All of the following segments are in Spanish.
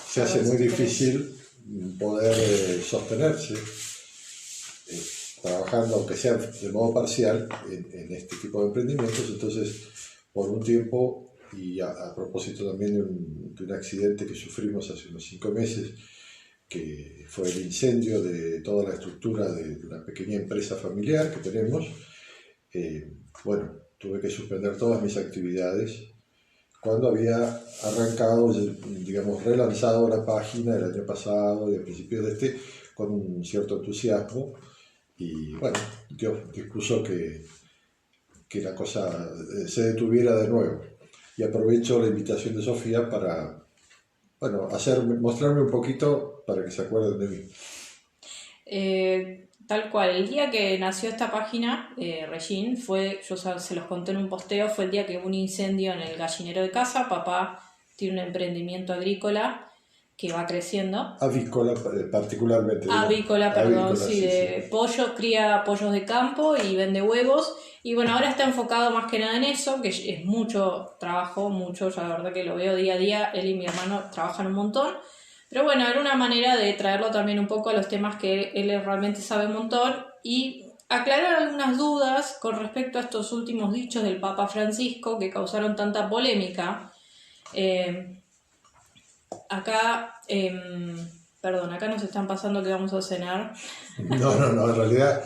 se hace muy difícil poder sostenerse trabajando, aunque sea de modo parcial, en este tipo de emprendimientos. Entonces, por un tiempo, y a propósito también de un accidente que sufrimos hace unos 5 meses, que fue el incendio de toda la estructura de una pequeña empresa familiar que tenemos, bueno, tuve que suspender todas mis actividades cuando había arrancado, digamos, relanzado la página el año pasado y a principios de este con un cierto entusiasmo. Y bueno, Dios dispuso que la cosa se detuviera de nuevo. Y aprovecho la invitación de Sofía para, bueno, mostrarme un poquito para que se acuerden de mí. Tal cual, el día que nació esta página, Regine, yo se los conté en un posteo, fue el día que hubo un incendio en el gallinero de casa. Papá tiene un emprendimiento agrícola que va creciendo. Avícola, particularmente. Avícola, perdón, Avícola, sí, de pollos, cría pollos de campo y vende huevos. Y bueno, ahora está enfocado más que nada en eso, que es mucho trabajo, mucho, ya la verdad que lo veo día a día. Él y mi hermano trabajan un montón. Pero bueno, era una manera de traerlo también un poco a los temas que él realmente sabe un montón y aclarar algunas dudas con respecto a estos últimos dichos del Papa Francisco que causaron tanta polémica. Acá nos están pasando que vamos a cenar. No, en realidad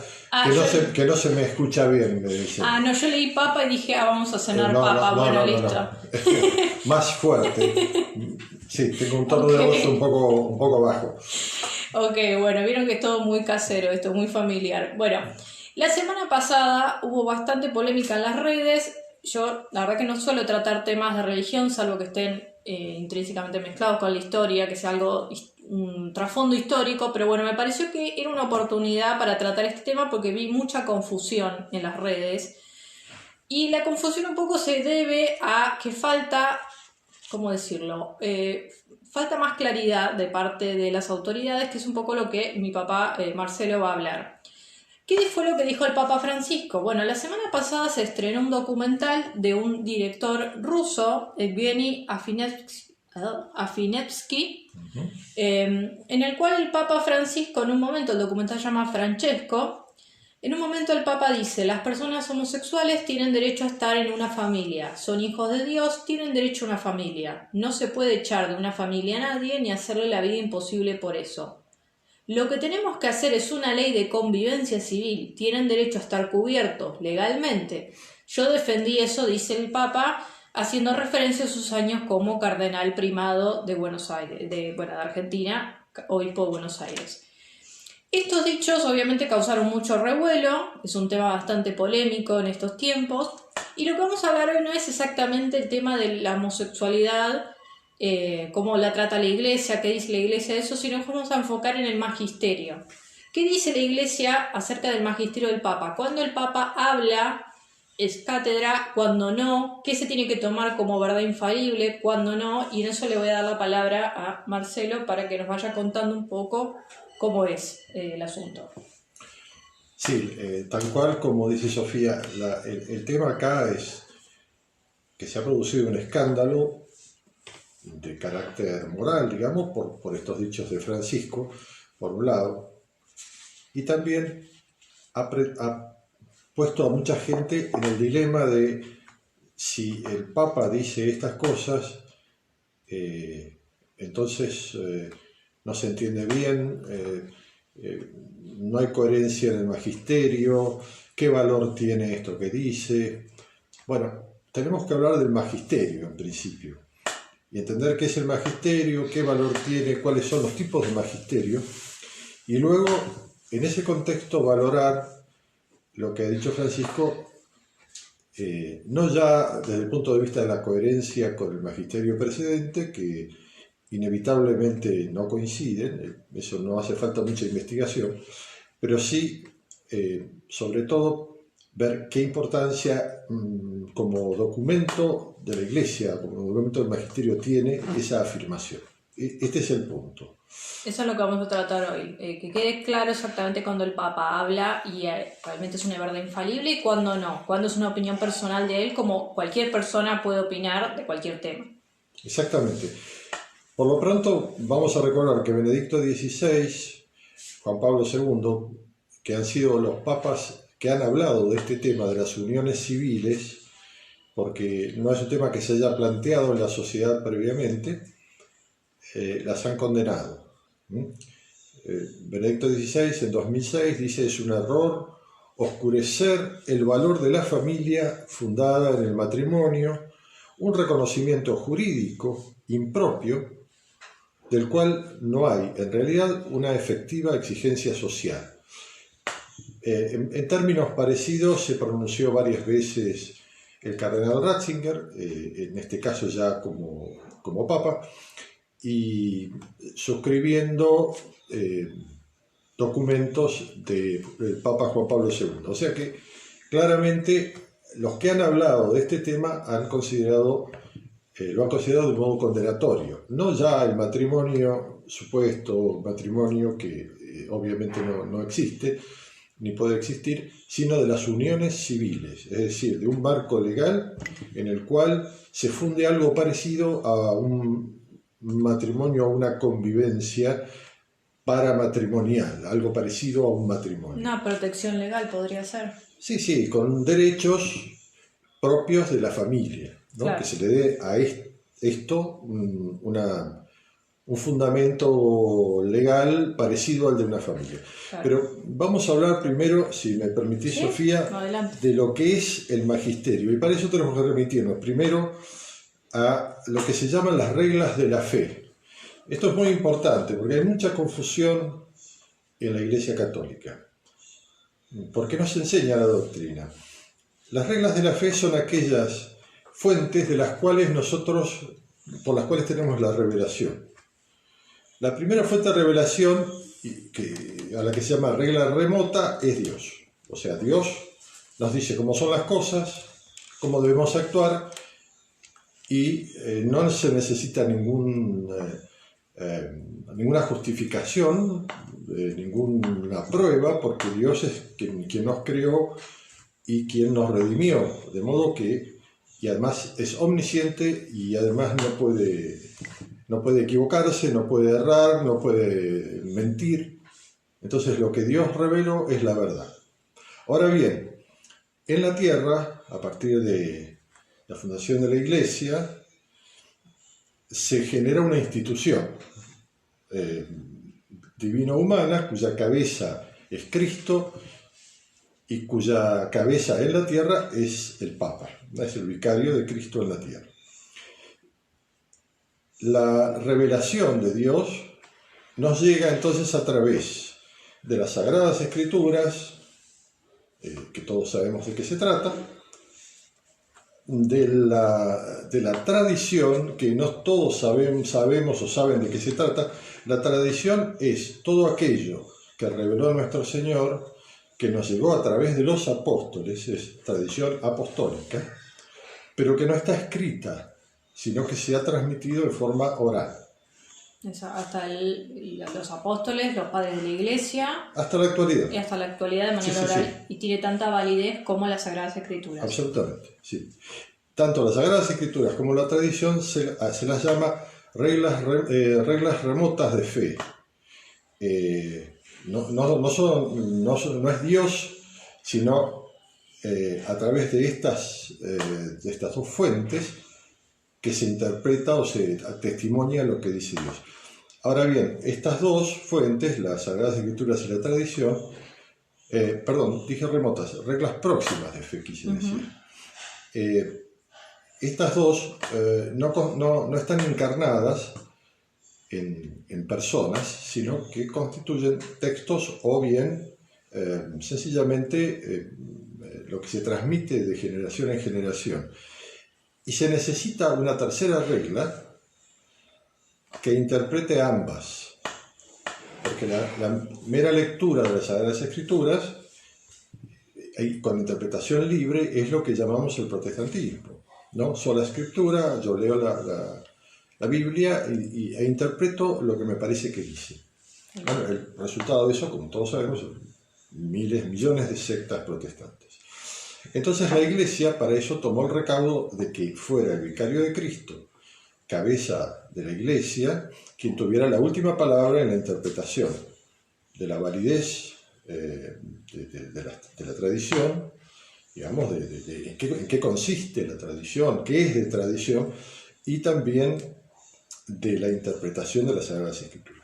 que no se me escucha bien, me dicen. No, yo leí papa y dije, vamos a cenar papa, listo. Más fuerte. Sí, tengo un tono de voz un poco bajo. Ok, bueno, vieron que es todo muy casero, esto muy familiar. Bueno, la semana pasada hubo bastante polémica en las redes. Yo, la verdad que no suelo tratar temas de religión, salvo que estén intrínsecamente mezclados con la historia, que sea un trasfondo histórico, pero bueno, me pareció que era una oportunidad para tratar este tema porque vi mucha confusión en las redes. Y la confusión un poco se debe a que falta, ¿cómo decirlo? Falta más claridad de parte de las autoridades, que es un poco lo que mi papá Marcelo va a hablar. ¿Qué fue lo que dijo el Papa Francisco? Bueno, la semana pasada se estrenó un documental de un director ruso, Evgeny Afinevsky, en el cual el Papa Francisco, en un momento, el documental se llama Francesco, en un momento el Papa dice: las personas homosexuales tienen derecho a estar en una familia, son hijos de Dios, tienen derecho a una familia. No se puede echar de una familia a nadie ni hacerle la vida imposible por eso. Lo que tenemos que hacer es una ley de convivencia civil, tienen derecho a estar cubiertos legalmente. Yo defendí eso, dice el Papa, haciendo referencia a sus años como cardenal primado de Buenos Aires, de Argentina, obispo de Buenos Aires. Estos dichos obviamente causaron mucho revuelo, es un tema bastante polémico en estos tiempos, y lo que vamos a hablar hoy no es exactamente el tema de la homosexualidad, cómo la trata la Iglesia, qué dice la Iglesia de eso, sino que vamos a enfocar en el magisterio. ¿Qué dice la Iglesia acerca del magisterio del Papa? Cuando el Papa habla, es cátedra, cuando no, qué se tiene que tomar como verdad infalible, cuando no, y en eso le voy a dar la palabra a Marcelo para que nos vaya contando un poco cómo es el asunto. Sí, tal cual como dice Sofía, el tema acá es que se ha producido un escándalo de carácter moral, digamos, por estos dichos de Francisco, por un lado, y también ha puesto a mucha gente en el dilema de si el Papa dice estas cosas, entonces no se entiende bien, no hay coherencia en el magisterio, qué valor tiene esto que dice. Bueno, tenemos que hablar del magisterio en principio y entender qué es el magisterio, qué valor tiene, cuáles son los tipos de magisterio, y luego en ese contexto valorar lo que ha dicho Francisco, no ya desde el punto de vista de la coherencia con el magisterio precedente, que inevitablemente no coinciden, eso no hace falta mucha investigación, pero sí, sobre todo, ver qué importancia como documento de la Iglesia, como documento del magisterio tiene esa afirmación. Este es el punto. Eso es lo que vamos a tratar hoy, que quede claro exactamente cuando el Papa habla y realmente es una verdad infalible y cuando no, cuando es una opinión personal de él, como cualquier persona puede opinar de cualquier tema. Exactamente. Por lo pronto, vamos a recordar que Benedicto XVI, Juan Pablo II, que han sido los papas que han hablado de este tema de las uniones civiles, porque no es un tema que se haya planteado en la sociedad previamente, las han condenado. Benedicto XVI en 2006 dice: es un error oscurecer el valor de la familia fundada en el matrimonio, un reconocimiento jurídico impropio del cual no hay en realidad una efectiva exigencia social. En términos parecidos se pronunció varias veces el cardenal Ratzinger, en este caso ya como papa, y suscribiendo documentos del Papa Juan Pablo II. O sea que claramente los que han hablado de este tema lo han considerado de modo condenatorio. No ya el matrimonio, supuesto matrimonio que obviamente no existe, ni puede existir, sino de las uniones civiles, es decir, de un marco legal en el cual se funde algo parecido a un matrimonio, a una convivencia paramatrimonial, algo parecido a un matrimonio. Una protección legal podría ser. Sí, con derechos propios de la familia, ¿no? Claro. Que se le dé a esto un fundamento legal parecido al de una familia. Claro. Pero vamos a hablar primero, si me permitís, ¿sí? Sofía, adelante, de lo que es el magisterio. Y para eso tenemos que remitirnos primero a lo que se llaman las reglas de la fe. Esto es muy importante porque hay mucha confusión en la Iglesia Católica. ¿Por qué no se enseña la doctrina? Las reglas de la fe son aquellas fuentes por las cuales tenemos la revelación. La primera fuente de revelación, a la que se llama regla remota, es Dios. O sea, Dios nos dice cómo son las cosas, cómo debemos actuar, y no se necesita ninguna justificación, ninguna prueba, porque Dios es quien nos creó y quien nos redimió, de modo que, y además es omnisciente y además no puede equivocarse, no puede errar, no puede mentir. Entonces lo que Dios reveló es la verdad. Ahora bien, en la tierra, a partir de la fundación de la Iglesia, se genera una institución divino-humana cuya cabeza es Cristo y cuya cabeza en la tierra es el Papa, es el vicario de Cristo en la tierra. La revelación de Dios nos llega entonces a través de las Sagradas Escrituras, que todos sabemos de qué se trata, de la tradición, que no todos sabemos o saben de qué se trata. La tradición es todo aquello que reveló nuestro Señor, que nos llegó a través de los apóstoles, es tradición apostólica, pero que no está escrita, sino que se ha transmitido de forma oral. Hasta los apóstoles, los padres de la Iglesia. Hasta la actualidad. Y hasta la actualidad de manera oral. Sí. Y tiene tanta validez como las Sagradas Escrituras. Absolutamente, sí. Tanto las Sagradas Escrituras como la tradición se las llama reglas remotas de fe. No es Dios, sino a través de estas dos fuentes que se interpreta o se testimonia lo que dice Dios. Ahora bien, estas dos fuentes, las Sagradas Escrituras y la tradición, dije remotas, reglas próximas de fe, quise decir. Estas dos no están encarnadas en personas, sino que constituyen textos o bien sencillamente lo que se transmite de generación en generación. Y se necesita una tercera regla que interprete ambas, porque la mera lectura de las Sagradas Escrituras con interpretación libre es lo que llamamos el protestantismo, ¿no? Sola Escritura, yo leo la Biblia e interpreto lo que me parece que dice. Bueno, el resultado de eso, como todos sabemos, son miles, millones de sectas protestantes. Entonces la Iglesia para eso tomó el recaudo de que fuera el vicario de Cristo, cabeza de la Iglesia quien tuviera la última palabra en la interpretación de la validez de la tradición, digamos, en qué consiste la tradición, qué es de tradición, y también de la interpretación de las Sagradas Escrituras.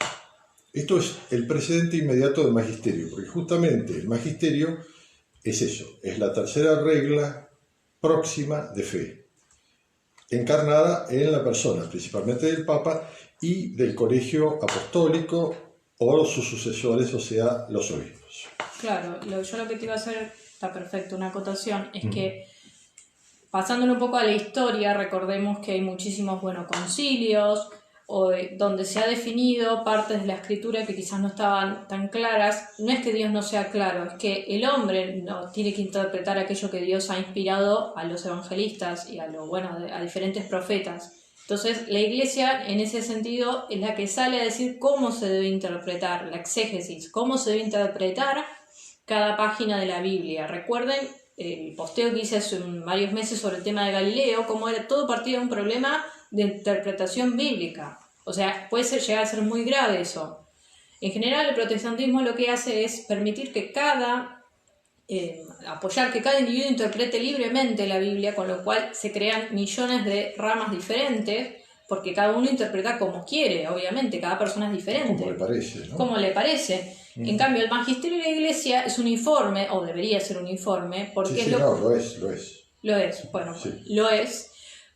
Esto es el precedente inmediato del magisterio, porque justamente el magisterio es eso, es la tercera regla próxima de fe, encarnada en la persona, principalmente del Papa y del colegio apostólico o sus sucesores, o sea, los obispos. Claro, yo lo que te iba a hacer, está perfecto, una acotación, es que pasándolo un poco a la historia, recordemos que hay muchísimos concilios donde se ha definido partes de la escritura que quizás no estaban tan claras. No es que Dios no sea claro, es que el hombre no tiene que interpretar aquello que Dios ha inspirado a los evangelistas y a diferentes profetas. Entonces la Iglesia en ese sentido es la que sale a decir cómo se debe interpretar, la exégesis, cómo se debe interpretar cada página de la Biblia. Recuerden el posteo que hice hace varios meses sobre el tema de Galileo, cómo era todo partido de un problema de interpretación bíblica. O sea, puede llegar a ser muy grave eso. En general, el protestantismo lo que hace es permitir que apoyar que cada individuo interprete libremente la Biblia, con lo cual se crean millones de ramas diferentes, porque cada uno interpreta como quiere, obviamente, cada persona es diferente. Como le parece, ¿no? Como le parece. En cambio, el magisterio de la Iglesia es uniforme, o debería ser uniforme, porque lo es. Lo es, sí. lo es,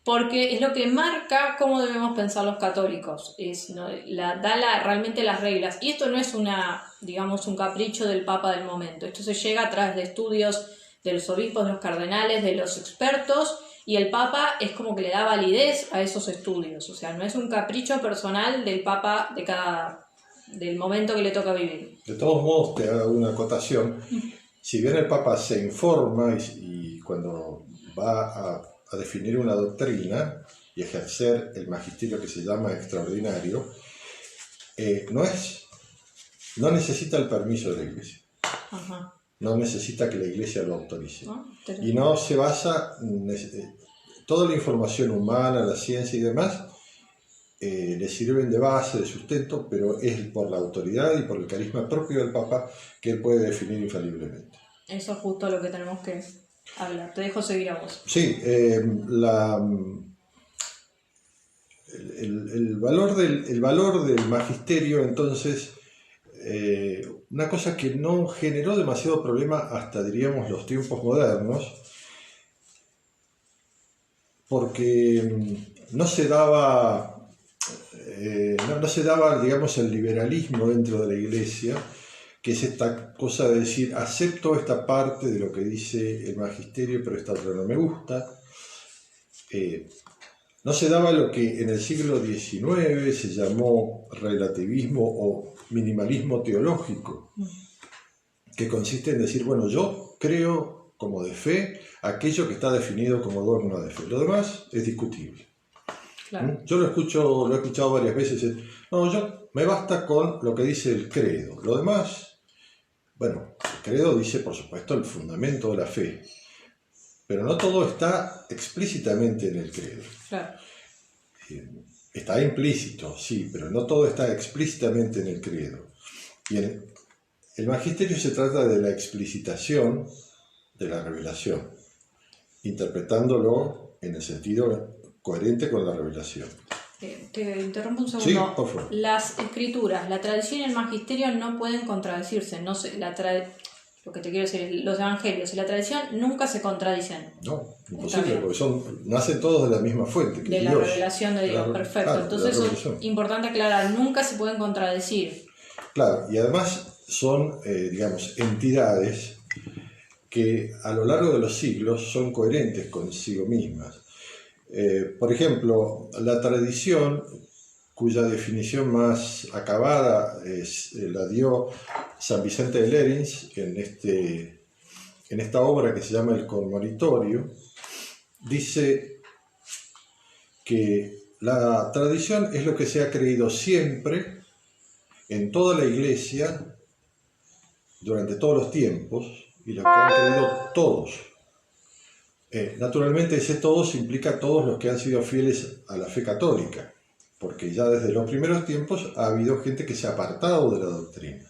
porque es lo que marca cómo debemos pensar los católicos, realmente las reglas. Y esto no es un capricho del Papa del momento, esto se llega a través de estudios de los obispos, de los cardenales, de los expertos, y el Papa es como que le da validez a esos estudios. O sea, no es un capricho personal del Papa del momento que le toca vivir. De todos modos, te hago una acotación. Si bien el Papa se informa y cuando va a definir una doctrina y ejercer el magisterio que se llama extraordinario, no necesita el permiso de la Iglesia. Ajá. No necesita que la Iglesia lo autorice. Y no se basa, toda la información humana, la ciencia y demás, le sirven de base, de sustento, pero es por la autoridad y por el carisma propio del Papa que él puede definir infaliblemente. Eso es justo lo que tenemos que hablar. Te dejo seguir a vos. Sí, el valor del magisterio, entonces, una cosa que no generó demasiado problema hasta, diríamos, los tiempos modernos, porque no se daba, digamos, el liberalismo dentro de la Iglesia, que es esta cosa de decir, acepto esta parte de lo que dice el magisterio, pero esta otra no me gusta. No se daba lo que en el siglo XIX se llamó relativismo o minimalismo teológico, que consiste en decir, bueno, yo creo como de fe aquello que está definido como dogma de fe. Lo demás es discutible. Claro. Yo lo he escuchado varias veces. No, me basta con lo que dice el credo. Lo demás, bueno, el credo dice, por supuesto, el fundamento de la fe. Pero no todo está explícitamente en el credo. Claro. Está implícito, sí, pero no todo está explícitamente en el credo. Y el magisterio se trata de la explicitación de la revelación, interpretándolo en el sentido coherente con la revelación. Te interrumpo un segundo. Sí, por favor. Las escrituras, la tradición y el magisterio no pueden contradecirse. Lo que te quiero decir es, los evangelios y la tradición nunca se contradicen. No, imposible, porque nacen todos de la misma fuente. De la revelación de Dios, perfecto. Entonces es importante aclarar, nunca se pueden contradecir. Claro, y además son, digamos, entidades que a lo largo de los siglos son coherentes consigo mismas. Por ejemplo, la tradición, cuya definición más acabada la dio San Vicente de Lérins en esta obra que se llama El Conmoritorio, dice que la tradición es lo que se ha creído siempre en toda la Iglesia durante todos los tiempos y lo que han creído todos. Naturalmente ese todos implica todos los que han sido fieles a la fe católica. porque ya desde los primeros tiempos ha habido gente que se ha apartado de la doctrina.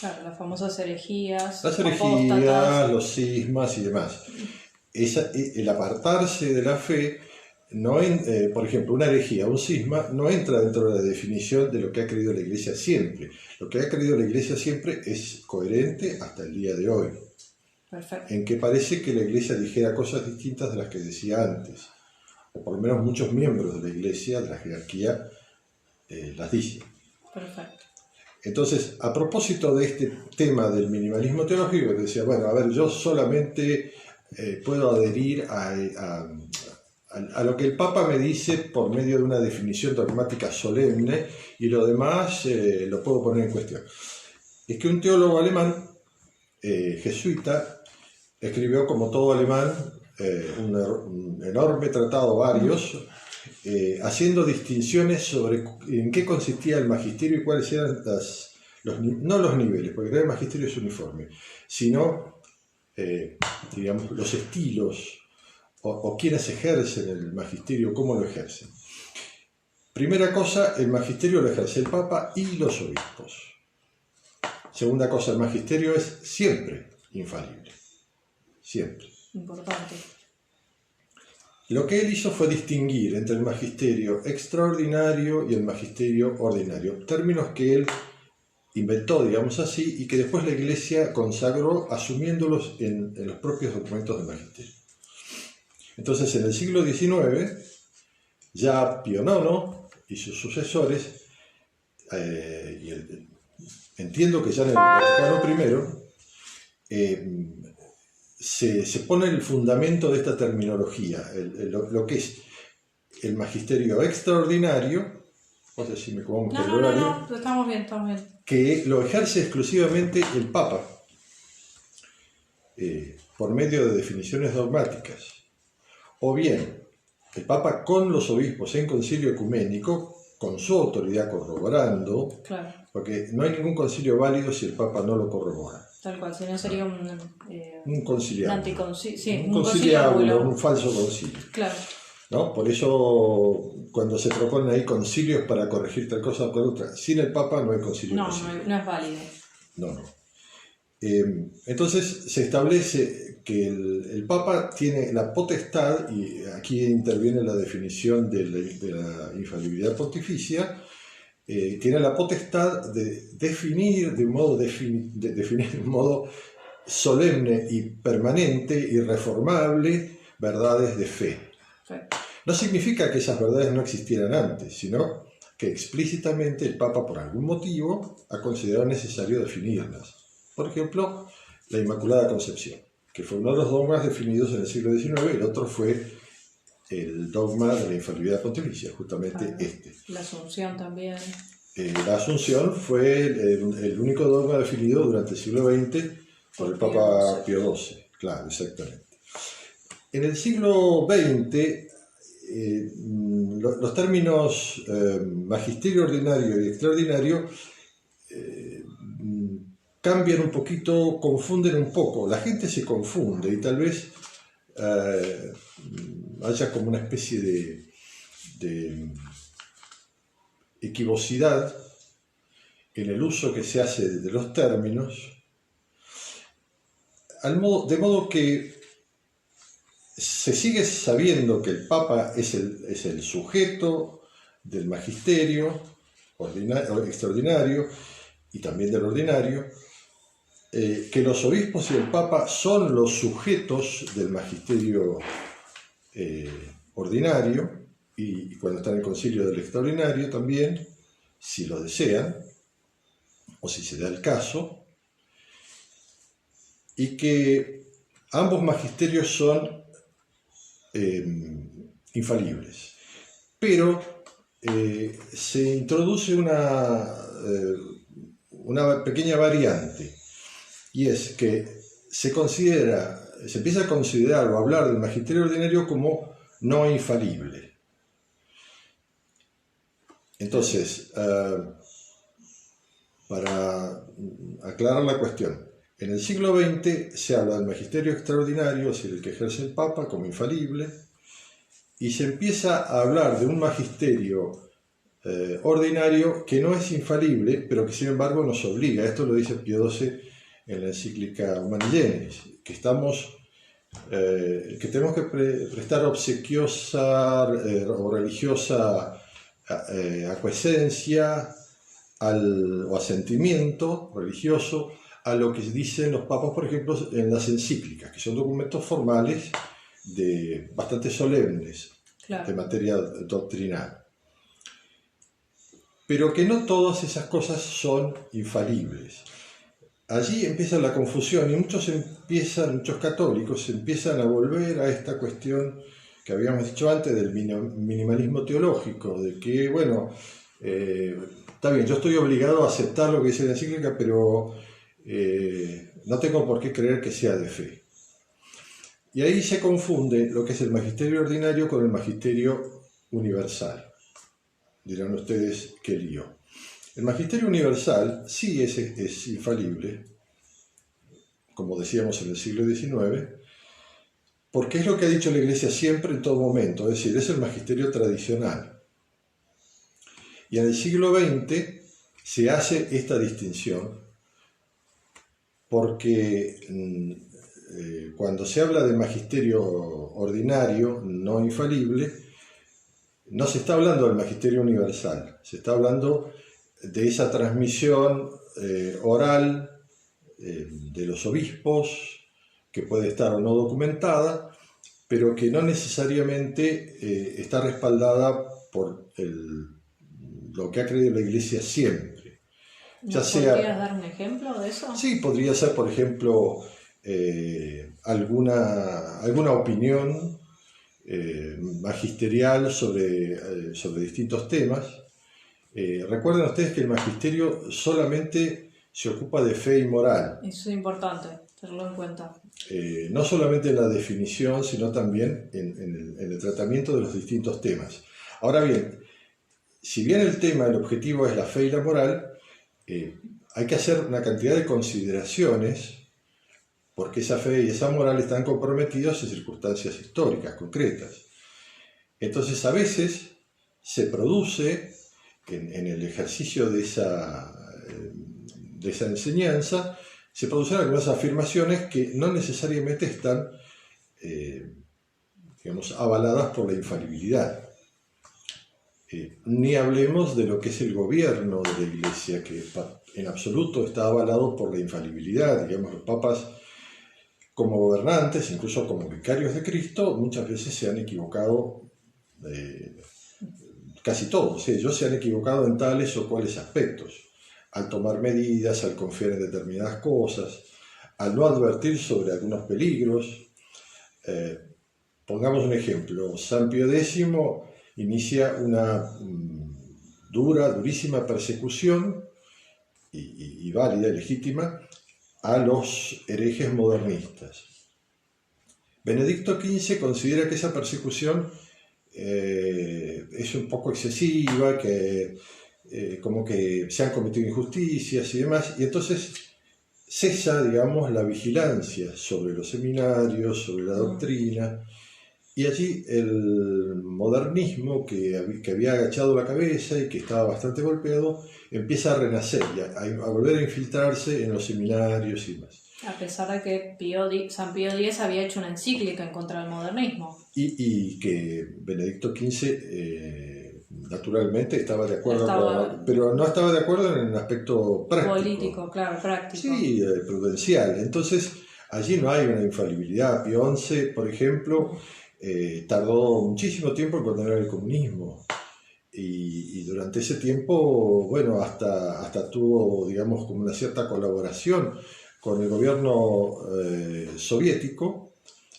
Claro, las famosas herejías, Las herejías, los cismas y demás. El apartarse de la fe, por ejemplo, una herejía, un cisma, no entra dentro de la definición de lo que ha creído la Iglesia siempre. Lo que ha creído la Iglesia siempre es coherente hasta el día de hoy. Perfecto. En que parece que la Iglesia dijera cosas distintas de las que decía antes. O por lo menos muchos miembros de la Iglesia, de la jerarquía, las dicen. Perfecto. Entonces, a propósito de este tema del minimalismo teológico, decía, bueno, a ver, yo solamente puedo adherir a lo que el Papa me dice por medio de una definición dogmática solemne y lo demás lo puedo poner en cuestión. Es que un teólogo alemán, jesuita, escribió, como todo alemán, un enorme tratado, varios, haciendo distinciones sobre en qué consistía el magisterio y cuáles eran no los niveles, porque el magisterio es uniforme, sino digamos, los estilos o quienes ejercen el magisterio, cómo lo ejercen. Primera cosa, el magisterio lo ejerce el Papa y los obispos. Segunda cosa, el magisterio es siempre infalible. Siempre. Importante. Lo que él hizo fue distinguir entre el magisterio extraordinario y el magisterio ordinario, términos que él inventó, digamos así, y que después la Iglesia consagró asumiéndolos en los propios documentos del magisterio. Entonces, en el siglo XIX, ya Pío IX y sus sucesores, entiendo que ya en el Vaticano I, se pone el fundamento de esta terminología, lo que es el magisterio extraordinario, no sé si me como No, estamos bien. Que lo ejerce exclusivamente el Papa, por medio de definiciones dogmáticas, o bien el Papa con los obispos en concilio ecuménico, con su autoridad corroborando, claro, porque no hay ningún concilio válido si el Papa no lo corrobora. Tal cual, si no sería un conciliábulo. Sí, un conciliábulo, un falso concilio. Claro. ¿No? Por eso, cuando se proponen ahí concilios para corregir tal cosa o tal otra, sin el Papa no hay concilio posible. No es válido. No. Entonces se establece que el Papa tiene la potestad, y aquí interviene la definición de la infalibilidad pontificia, tiene la potestad de definir de un modo solemne y permanente y reformable verdades de fe. Sí. No significa que esas verdades no existieran antes, sino que explícitamente el Papa, por algún motivo, ha considerado necesario definirlas. Por ejemplo, la Inmaculada Concepción, que fue uno de los dogmas definidos en el siglo XIX, el otro fue el dogma de la infalibilidad pontificia, justamente este. La Asunción también. La Asunción fue el único dogma definido durante el siglo XX por el Papa Pío XII. Claro, exactamente. En el siglo XX, los términos magisterio ordinario y extraordinario cambian un poquito, confunden un poco. La gente se confunde y tal vez haya como una especie de equivocidad en el uso que se hace de los términos, de modo que se sigue sabiendo que el Papa es el sujeto del magisterio extraordinario y también del ordinario, que los obispos y el Papa son los sujetos del magisterio ordinario, y cuando están en el concilio del extraordinario también, si lo desean, o si se da el caso, y que ambos magisterios son infalibles. Pero se introduce una pequeña variante, y es que se empieza a considerar o a hablar del magisterio ordinario como no infalible. Entonces, para aclarar la cuestión, en el siglo XX se habla del magisterio extraordinario, es decir, el que ejerce el Papa, como infalible, y se empieza a hablar de un magisterio ordinario que no es infalible, pero que sin embargo nos obliga. Esto lo dice Pío XII en la encíclica Humani Generis, que tenemos que prestar obsequiosa o religiosa aquiescencia o asentimiento religioso a lo que dicen los papas, por ejemplo, en las encíclicas, que son documentos formales bastante solemnes, claro, de materia doctrinal. Pero que no todas esas cosas son infalibles. Allí empieza la confusión y muchos católicos empiezan a volver a esta cuestión que habíamos dicho antes del minimalismo teológico, de que, bueno, está bien, yo estoy obligado a aceptar lo que dice la encíclica, pero no tengo por qué creer que sea de fe. Y ahí se confunde lo que es el magisterio ordinario con el magisterio universal. Dirán ustedes, qué lío. El magisterio universal sí es infalible, como decíamos en el siglo XIX, porque es lo que ha dicho la Iglesia siempre en todo momento, es decir, es el magisterio tradicional. Y en el siglo XX se hace esta distinción porque cuando se habla de magisterio ordinario, no infalible, no se está hablando del magisterio universal, se está hablando de esa transmisión oral de los obispos, que puede estar o no documentada, pero que no necesariamente está respaldada por lo que ha creído la Iglesia siempre. ¿Podrías dar un ejemplo de eso? Sí, podría ser, por ejemplo, alguna opinión magisterial sobre distintos temas. Recuerden ustedes que el magisterio solamente se ocupa de fe y moral. Eso es importante, tenerlo en cuenta. No solamente en la definición, sino también en el tratamiento de los distintos temas. Ahora bien, si bien el objetivo es la fe y la moral, hay que hacer una cantidad de consideraciones, porque esa fe y esa moral están comprometidas en circunstancias históricas, concretas. Entonces, a veces se produce en el ejercicio de esa enseñanza, se producen algunas afirmaciones que no necesariamente están, avaladas por la infalibilidad. Ni hablemos de lo que es el gobierno de la Iglesia, que en absoluto está avalado por la infalibilidad. Digamos, los papas, como gobernantes, incluso como vicarios de Cristo, muchas veces se han equivocado, casi todos, ellos se han equivocado en tales o cuales aspectos, al tomar medidas, al confiar en determinadas cosas, al no advertir sobre algunos peligros. Pongamos un ejemplo, San Pío X inicia una durísima persecución, y válida y legítima, a los herejes modernistas. Benedicto XV considera que esa persecución es un poco excesiva, que como que se han cometido injusticias y demás, y entonces cesa, digamos, la vigilancia sobre los seminarios, sobre la doctrina, y allí el modernismo, que había agachado la cabeza y que estaba bastante golpeado, empieza a renacer y a volver a infiltrarse en los seminarios y demás. A pesar de que San Pío X había hecho una encíclica en contra del modernismo. Y que Benedicto XV, naturalmente, estaba de acuerdo, pero no estaba de acuerdo en el aspecto práctico. Político, claro, práctico. Sí, prudencial. Entonces, allí no hay una infalibilidad. Pío XI, por ejemplo, tardó muchísimo tiempo en condenar el comunismo. Y durante ese tiempo, bueno, hasta tuvo, digamos, como una cierta colaboración con el gobierno soviético,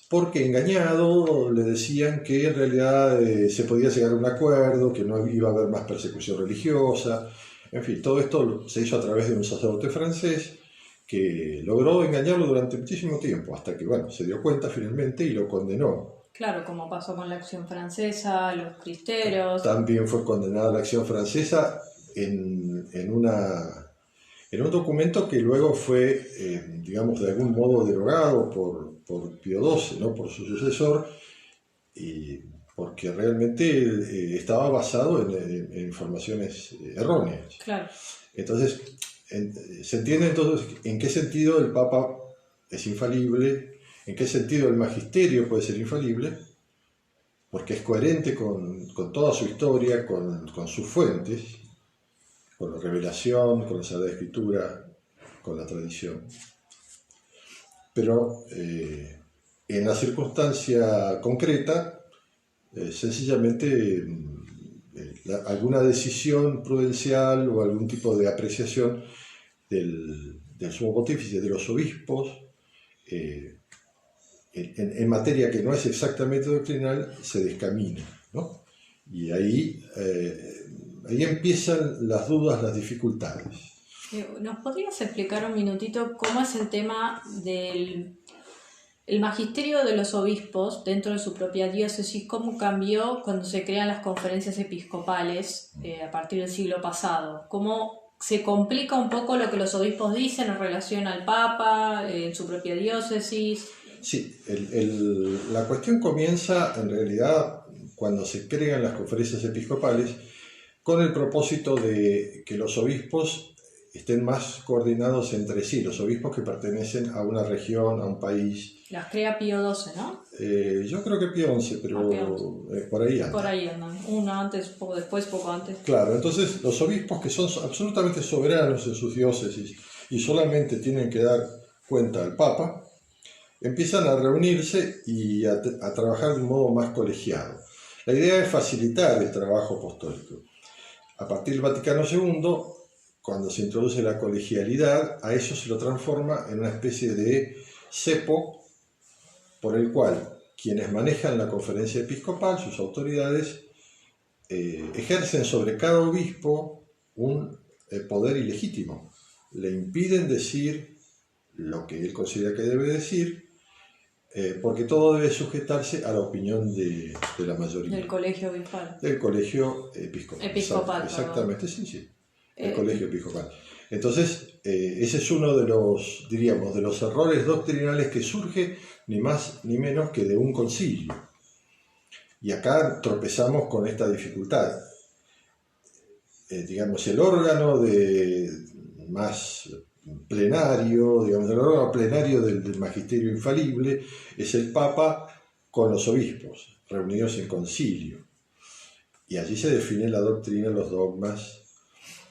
porque engañado le decían que en realidad se podía llegar a un acuerdo, que no iba a haber más persecución religiosa. En fin, todo esto se hizo a través de un sacerdote francés que logró engañarlo durante muchísimo tiempo, hasta que, bueno, se dio cuenta finalmente y lo condenó. Claro, como pasó con la Acción Francesa, los cristeros. También fue condenada la Acción Francesa en un documento que luego fue, digamos, de algún modo derogado por Pío XII, ¿no? Por su sucesor, y porque realmente estaba basado en informaciones erróneas. Claro. Entonces, se entiende entonces en qué sentido el Papa es infalible, en qué sentido el magisterio puede ser infalible, porque es coherente con toda su historia, con sus fuentes, con la revelación, con la Sagrada Escritura, con la tradición. Pero en la circunstancia concreta, sencillamente alguna decisión prudencial o algún tipo de apreciación del sumo pontífice, de los obispos, en materia que no es exactamente doctrinal, se descamina, ¿no? Y ahí empiezan las dudas, las dificultades. ¿Nos podrías explicar un minutito cómo es el tema del el magisterio de los obispos dentro de su propia diócesis? ¿Cómo cambió cuando se crean las conferencias episcopales a partir del siglo pasado? ¿Cómo se complica un poco lo que los obispos dicen en relación al Papa, en su propia diócesis? Sí, la cuestión comienza en realidad cuando se crean las conferencias episcopales con el propósito de que los obispos estén más coordinados entre sí, los obispos que pertenecen a una región, a un país. Las crea Pío XII, ¿no? Yo creo que Pío XI, pero por ahí anda. Por ahí andan, uno antes, poco después, poco antes. Claro, entonces los obispos que son absolutamente soberanos en sus diócesis y solamente tienen que dar cuenta al Papa, empiezan a reunirse y a trabajar de un modo más colegiado. La idea es facilitar el trabajo apostólico. A partir del Vaticano II, cuando se introduce la colegialidad, a eso se lo transforma en una especie de cepo por el cual quienes manejan la conferencia episcopal, sus autoridades, ejercen sobre cada obispo un poder ilegítimo. Le impiden decir lo que él considera que debe decir, porque todo debe sujetarse a la opinión de la mayoría. Del colegio episcopal. Del colegio episcopal. Exactamente, sí. El colegio episcopal. Entonces, ese es uno de los, diríamos, de los errores doctrinales que surge ni más ni menos que de un concilio. Y acá tropezamos con esta dificultad. Digamos, el órgano más plenario, digamos, el órgano plenario del magisterio infalible es el Papa con los obispos, reunidos en concilio. Y allí se define la doctrina, los dogmas,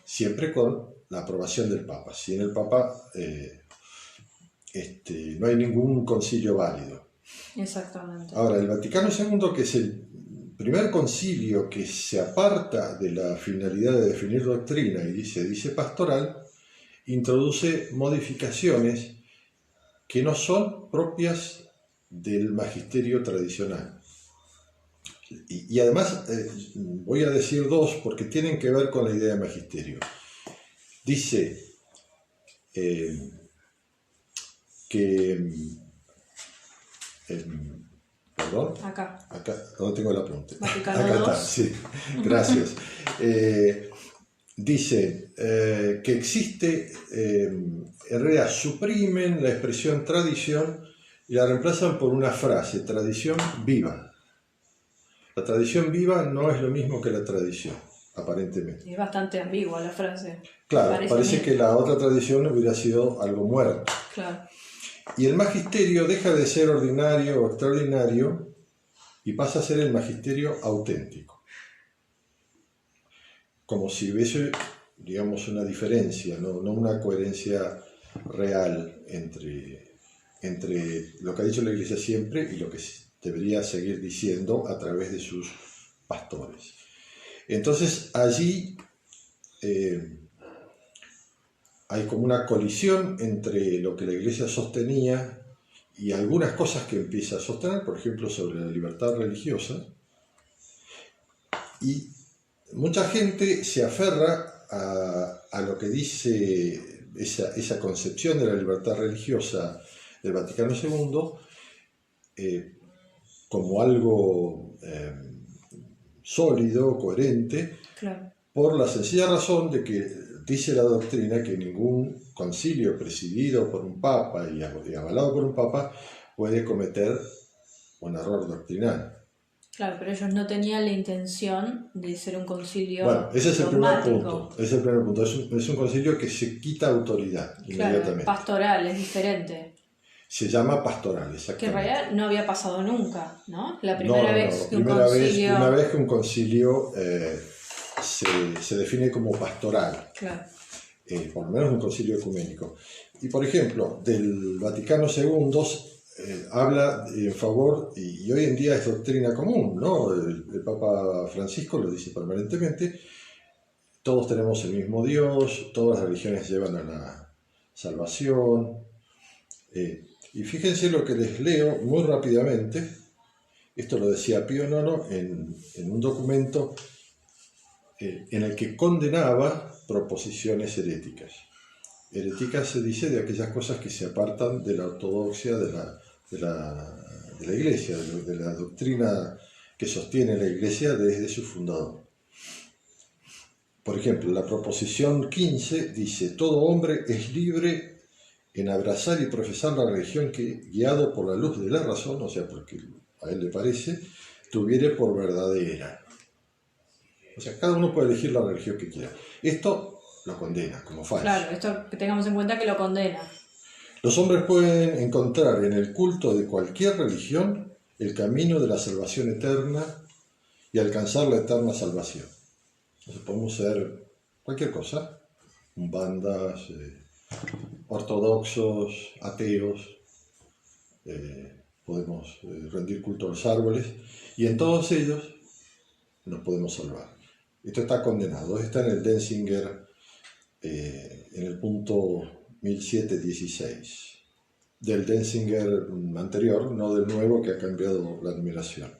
siempre con la aprobación del Papa. Sin el Papa no hay ningún concilio válido. Exactamente. Ahora, el Vaticano II, que es el primer concilio que se aparta de la finalidad de definir doctrina y dice pastoral, introduce modificaciones que no son propias del magisterio tradicional. Y además, voy a decir dos porque tienen que ver con la idea de magisterio. Dice perdón. Acá, ¿dónde tengo el apunte? Vaticano Acá II. está, sí, gracias. Dice que existe, en realidad suprimen la expresión tradición y la reemplazan por una frase, tradición viva. La tradición viva no es lo mismo que la tradición, aparentemente. Es bastante ambigua la frase. Claro, parece que la otra tradición hubiera sido algo muerto. Claro. Y el magisterio deja de ser ordinario o extraordinario y pasa a ser el magisterio auténtico. Como si hubiese, digamos, una diferencia, no una coherencia real entre lo que ha dicho la Iglesia siempre y lo que debería seguir diciendo a través de sus pastores. Entonces allí hay como una colisión entre lo que la Iglesia sostenía y algunas cosas que empieza a sostener, por ejemplo, sobre la libertad religiosa, y mucha gente se aferra a lo que dice esa concepción de la libertad religiosa del Vaticano II como algo sólido, coherente, Claro. por la sencilla razón de que dice la doctrina que ningún concilio presidido por un papa y avalado por un papa puede cometer un error doctrinal. Claro, pero ellos no tenían la intención de ser un concilio Bueno, ese es el primer dogmático. punto. Es el primer punto. Es un concilio que se quita autoridad inmediatamente. Claro, pastoral, es diferente. Se llama pastoral, Que en exactamente. realidad no había pasado nunca, ¿no? La No, primera no, vez no. que un Primera vez, concilio... una vez que un concilio se define como pastoral. Claro. Por lo menos un concilio ecuménico. Y por ejemplo, del Vaticano II habla en favor, y hoy en día es doctrina común, ¿no? El Papa Francisco lo dice permanentemente, todos tenemos el mismo Dios, todas las religiones llevan a la salvación. Y fíjense lo que les leo muy rápidamente, esto lo decía Pío IX en un documento en el que condenaba proposiciones heréticas. Heréticas se dice de aquellas cosas que se apartan de la ortodoxia de la Iglesia, de la doctrina que sostiene la Iglesia desde su fundador. Por ejemplo, la proposición 15 dice: todo hombre es libre en abrazar y profesar la religión que, guiado por la luz de la razón, o sea, porque a él le parece, tuviere por verdadera. O sea, cada uno puede elegir la religión que quiera. Esto lo condena como falso. Claro, esto que tengamos en cuenta que lo condena. Los hombres pueden encontrar en el culto de cualquier religión el camino de la salvación eterna y alcanzar la eterna salvación. Entonces podemos ser cualquier cosa, bandas, ortodoxos, ateos, podemos rendir culto a los árboles, y en todos ellos nos podemos salvar. Esto está condenado, está en el Denzinger, en el punto 1716, del Denzinger anterior, no del nuevo que ha cambiado la numeración.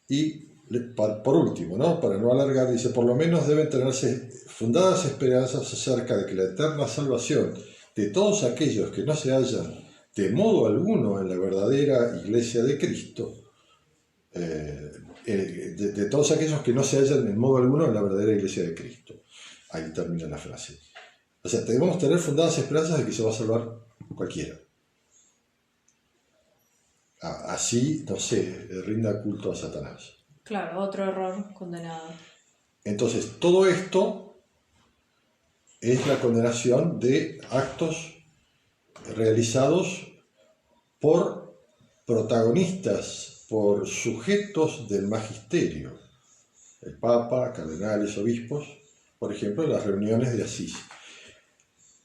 Y por último, ¿no? Para no alargar, dice: por lo menos deben tenerse fundadas esperanzas acerca de que la eterna salvación de todos aquellos que no se hallan de modo alguno en la verdadera Iglesia de Cristo, de todos aquellos que no se hallan en modo alguno en la verdadera Iglesia de Cristo. Ahí termina la frase. O sea, debemos tener fundadas esperanzas de que se va a salvar cualquiera. Así, no sé, rinda culto a Satanás. Claro, otro error condenado. Entonces, todo esto es la condenación de actos realizados por protagonistas, por sujetos del magisterio. El Papa, cardenales, obispos, por ejemplo, en las reuniones de Asís.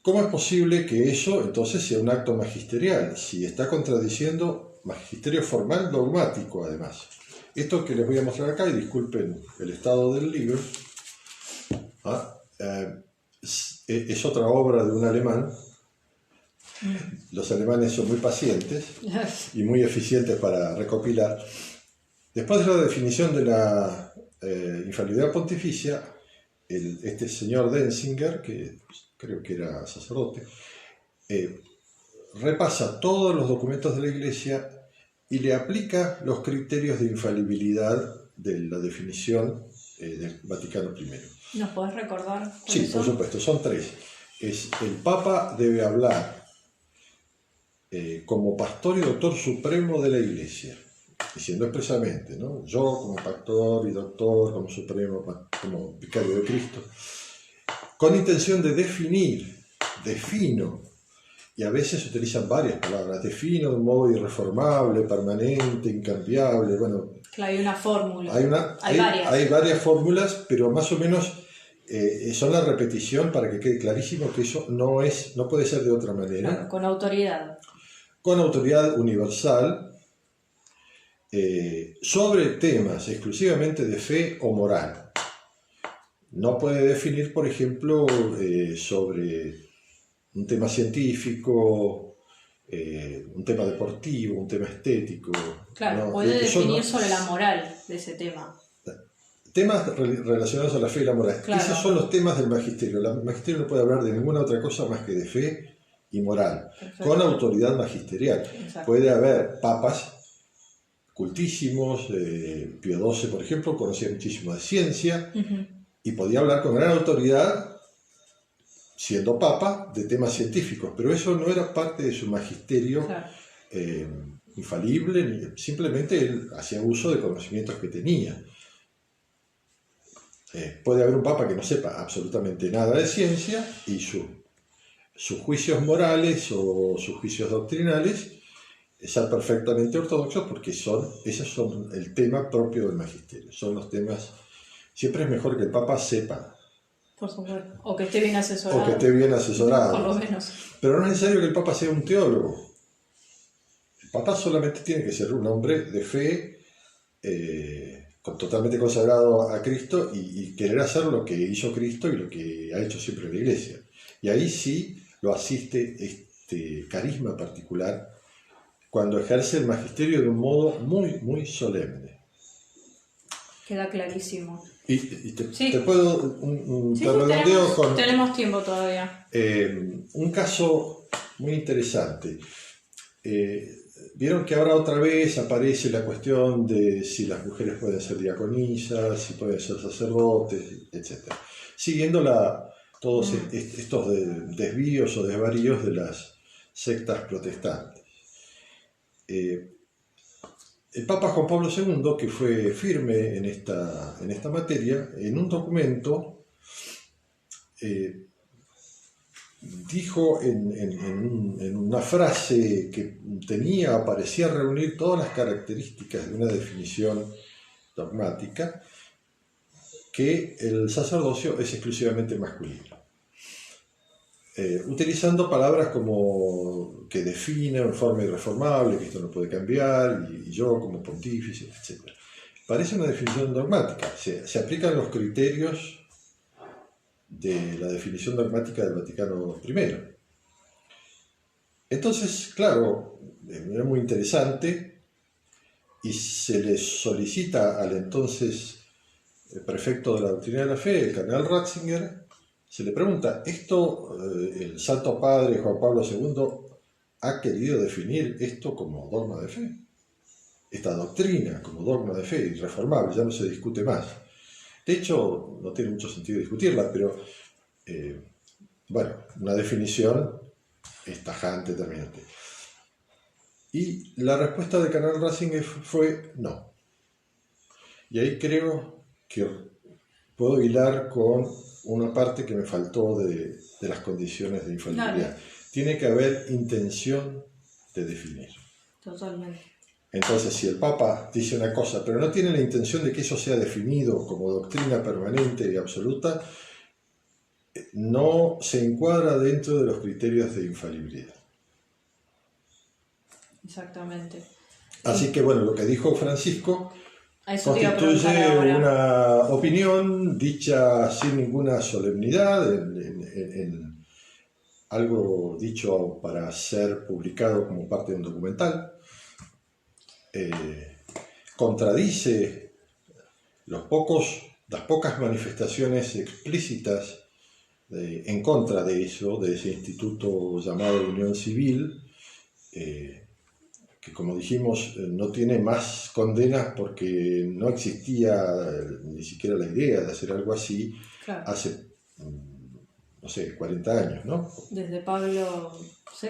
¿Cómo es posible que eso entonces sea un acto magisterial? Si está contradiciendo magisterio formal dogmático, además. Esto que les voy a mostrar acá, y disculpen el estado del libro, es otra obra de un alemán. Los alemanes son muy pacientes y muy eficientes para recopilar. Después de la definición de la infalibilidad pontificia, este señor Denzinger, que creo que era sacerdote, repasa todos los documentos de la Iglesia y le aplica los criterios de infalibilidad de la definición del Vaticano I. ¿Nos podés recordar? Sí, por supuesto, son tres. El Papa debe hablar como pastor y doctor supremo de la Iglesia, diciendo expresamente, ¿no? Yo como pastor y doctor, como supremo, como vicario de Cristo, con intención de defino, y a veces se utilizan varias palabras, defino de un modo irreformable, permanente, incambiable, bueno. Claro, hay una fórmula. Hay varias fórmulas, pero más o menos son la repetición para que quede clarísimo que eso no puede ser de otra manera. Claro, con autoridad. Con autoridad universal, sobre temas exclusivamente de fe o moral. No puede definir, por ejemplo, sobre un tema científico, un tema deportivo, un tema estético. Claro, ¿no? puede definir sobre la moral de ese tema. Temas relacionados a la fe y la moral. Claro. Esos son los temas del magisterio. El magisterio no puede hablar de ninguna otra cosa más que de fe y moral. Perfecto. Con autoridad magisterial. Exacto. Puede haber papas cultísimos, Pío XII, por ejemplo, conocía muchísimo de ciencia, y podía hablar con gran autoridad, siendo papa, de temas científicos, pero eso no era parte de su magisterio, claro. infalible, simplemente él hacía uso de conocimientos que tenía. Puede haber un papa que no sepa absolutamente nada de ciencia y sus juicios morales o sus juicios doctrinales sean perfectamente ortodoxos, porque esos son el tema propio del magisterio, son los temas. Siempre es mejor que el papa sepa. Por supuesto. O que esté bien asesorado. O que esté bien asesorado. Por lo menos. Pero no es necesario que el papa sea un teólogo. El papa solamente tiene que ser un hombre de fe, totalmente consagrado a Cristo y querer hacer lo que hizo Cristo y lo que ha hecho siempre la Iglesia. Y ahí sí lo asiste este carisma particular cuando ejerce el magisterio de un modo muy, muy solemne. Queda clarísimo. Y te puedo te redondeo tenemos tiempo todavía. Un caso muy interesante. Vieron que ahora otra vez aparece la cuestión de si las mujeres pueden ser diaconisas, si pueden ser sacerdotes, etc. Siguiendo todos estos desvíos o desvaríos de las sectas protestantes. El Papa Juan Pablo II, que fue firme en esta materia, en un documento dijo en una frase que parecía reunir todas las características de una definición dogmática, que el sacerdocio es exclusivamente masculino. Utilizando palabras como que define en forma irreformable, que esto no puede cambiar, y yo como pontífice, etc. Parece una definición dogmática. Se aplican los criterios de la definición dogmática del Vaticano I. Entonces, claro, era muy interesante y se le solicita al entonces prefecto de la doctrina de la fe, el cardenal Ratzinger, se le pregunta, ¿esto el Santo Padre Juan Pablo II ha querido definir esto como dogma de fe? Esta doctrina como dogma de fe, irreformable, ya no se discute más. De hecho, no tiene mucho sentido discutirla, pero bueno, una definición es tajante, terminante. Y la respuesta del cardenal Ratzinger fue no. Y ahí creo que puedo hilar con una parte que me faltó de las condiciones de infalibilidad. Dale. Tiene que haber intención de definir. Totalmente. Entonces, si el Papa dice una cosa, pero no tiene la intención de que eso sea definido como doctrina permanente y absoluta, no se encuadra dentro de los criterios de infalibilidad. Exactamente. Así que, bueno, lo que dijo Francisco constituye una opinión dicha sin ninguna solemnidad, en algo dicho para ser publicado como parte de un documental. Contradice las pocas manifestaciones explícitas en contra de eso, de ese instituto llamado Unión Civil, que como dijimos no tiene más condenas porque no existía ni siquiera la idea de hacer algo así, claro, hace, no sé, 40 años, ¿no? Desde Pablo VI.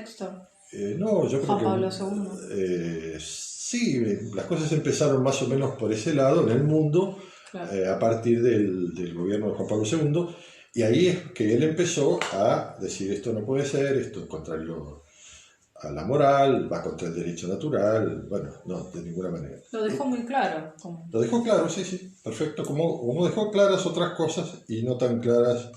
No, yo creo que Pablo II. Sí, las cosas empezaron más o menos por ese lado en el mundo, claro, a partir del gobierno de Juan Pablo II, y ahí es que él empezó a decir esto no puede ser, esto es contrario a la moral, va contra el derecho natural, bueno, no, de ninguna manera. Lo dejó muy claro. Lo dejó claro, sí, perfecto, como dejó claras otras cosas y no tan claras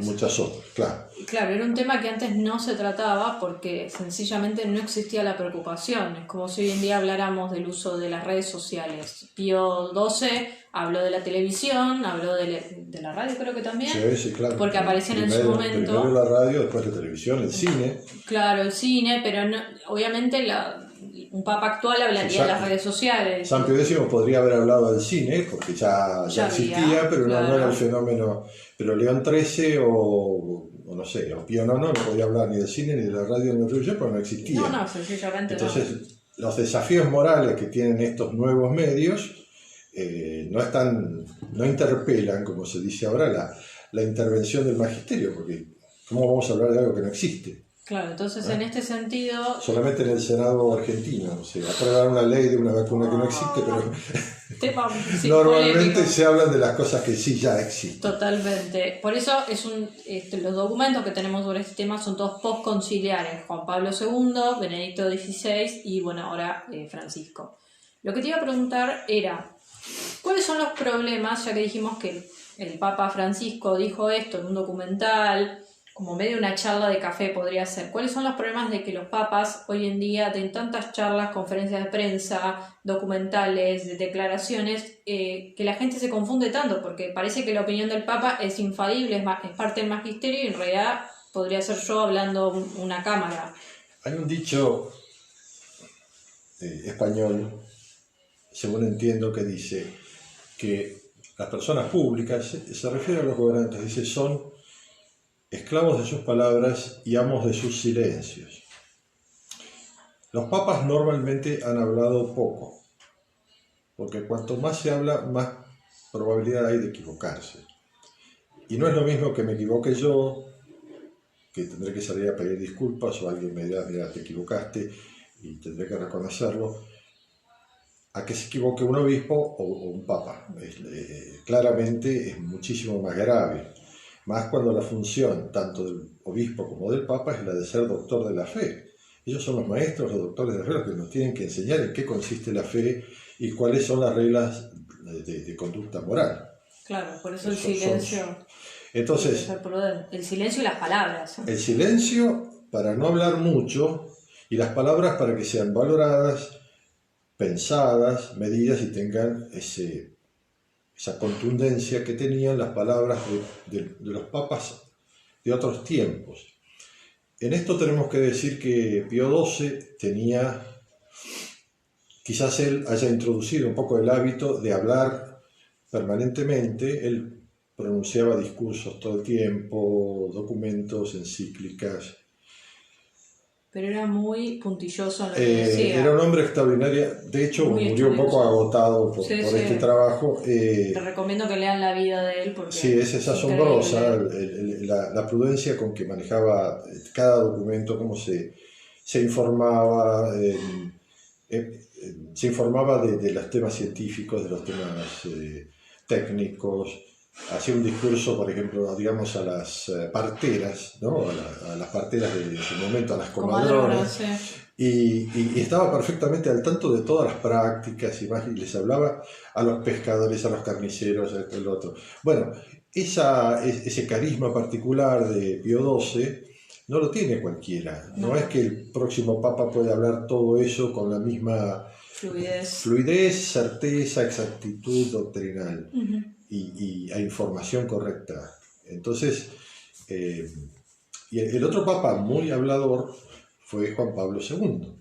muchas otras, claro. Claro, era un tema que antes no se trataba porque sencillamente no existía la preocupación. Es como si hoy en día habláramos del uso de las redes sociales. Pío XII habló de la televisión, habló de la radio, creo que también. Sí, claro. Porque aparecían en su momento. Primero la radio, después la televisión, el cine. Claro, el cine, pero no, obviamente un papa actual hablaría de las redes sociales. San Pío X podría haber hablado del cine, porque ya existía, pero claro, no era el fenómeno. Pero León XIII o no sé, o Pío IX no podía hablar ni del cine, ni de la radio, ni de la televisión, porque no existía. No, sencillamente entonces, no. Los desafíos morales que tienen estos nuevos medios no interpelan, como se dice ahora, la intervención del magisterio, porque ¿cómo vamos a hablar de algo que no existe? Claro, entonces en este sentido... Solamente en el Senado argentino, o sea, aprueban una ley de una vacuna que no existe, pero tema, sí, normalmente polémico. se hablan de las cosas que sí ya existen. Totalmente. Por eso los documentos que tenemos sobre este tema son todos postconciliares. Juan Pablo II, Benedicto XVI y bueno, ahora Francisco. Lo que te iba a preguntar era, ¿cuáles son los problemas, ya que dijimos que el Papa Francisco dijo esto en un documental, como medio una charla de café podría ser? ¿Cuáles son los problemas de que los papas hoy en día den tantas charlas, conferencias de prensa, documentales, declaraciones, que la gente se confunde tanto? Porque parece que la opinión del Papa es infalible, es parte del magisterio y en realidad podría ser yo hablando una cámara. Hay un dicho español, según entiendo, que dice que las personas públicas, se refiere a los gobernantes, dice, son esclavos de sus palabras y amos de sus silencios. Los papas normalmente han hablado poco, porque cuanto más se habla, más probabilidad hay de equivocarse. Y no es lo mismo que me equivoque yo, que tendré que salir a pedir disculpas, o alguien me dirá, mira, te equivocaste, y tendré que reconocerlo, a que se equivoque un obispo o un papa. Claramente es muchísimo más grave. Más cuando la función tanto del obispo como del papa es la de ser doctor de la fe. Ellos son los maestros, los doctores de la fe, los que nos tienen que enseñar en qué consiste la fe y cuáles son las reglas de conducta moral. Claro, por eso el silencio. Entonces, el silencio y las palabras. El silencio para no hablar mucho y las palabras para que sean valoradas, pensadas, medidas y tengan esa contundencia que tenían las palabras de los papas de otros tiempos. En esto tenemos que decir que Pío XII tenía, quizás él haya introducido un poco el hábito de hablar permanentemente. Él pronunciaba discursos todo el tiempo, documentos, encíclicas. Pero era muy puntilloso en lo que decía. Era un hombre extraordinario. De hecho, muy murió un poco agotado por este trabajo. Te recomiendo que lean la vida de él. Porque sí, es asombrosa la prudencia con que manejaba cada documento, cómo se informaba. Se informaba de los temas científicos, de los temas técnicos. Hacía un discurso, por ejemplo, digamos, a las parteras, ¿no? a las parteras de su momento, a las comadronas, sí. y estaba perfectamente al tanto de todas las prácticas y más, y les hablaba a los pescadores, a los carniceros, a esto y lo otro. Bueno, ese carisma particular de Pío XII no lo tiene cualquiera. No es que el próximo papa pueda hablar todo eso con la misma fluidez, certeza, exactitud doctrinal. Uh-huh. Y a información correcta. Entonces, y el otro papa muy hablador fue Juan Pablo II,